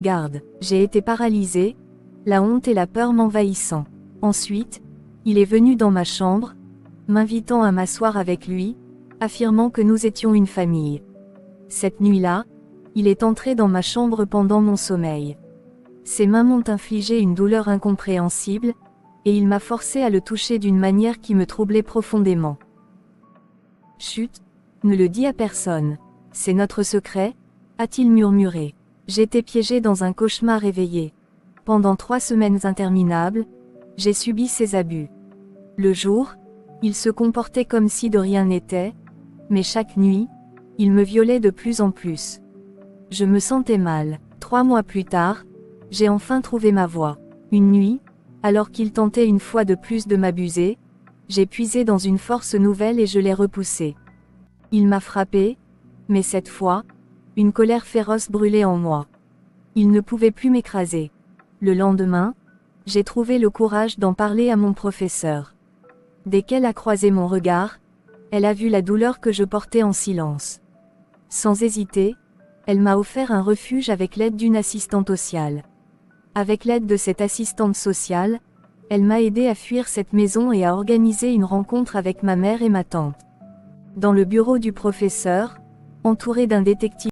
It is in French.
Garde. J'ai été paralysée, la honte et la peur m'envahissant. Ensuite, il est venu dans ma chambre, m'invitant à m'asseoir avec lui, affirmant que nous étions une famille. Cette nuit-là, il est entré dans ma chambre pendant mon sommeil. Ses mains m'ont infligé une douleur incompréhensible, et il m'a forcé à le toucher d'une manière qui me troublait profondément. Chut, ne le dis à personne. C'est notre secret, a-t-il murmuré. J'étais piégée dans un cauchemar éveillé. Pendant 3 semaines interminables, j'ai subi ces abus. Le jour, il se comportait comme si de rien n'était, mais chaque nuit, il me violait de plus en plus. Je me sentais mal. 3 mois plus tard, j'ai enfin trouvé ma voie. Une nuit, alors qu'il tentait une fois de plus de m'abuser, j'ai puisé dans une force nouvelle et je l'ai repoussé. Il m'a frappé, mais cette fois, une colère féroce brûlait en moi. Il ne pouvait plus m'écraser. Le lendemain, j'ai trouvé le courage d'en parler à mon professeur. Dès qu'elle a croisé mon regard, elle a vu la douleur que je portais en silence. Sans hésiter, elle m'a offert un refuge avec l'aide d'une assistante sociale. Avec l'aide de cette assistante sociale, elle m'a aidé à fuir cette maison et à organiser une rencontre avec ma mère et ma tante. Dans le bureau du professeur, entouré d'un détective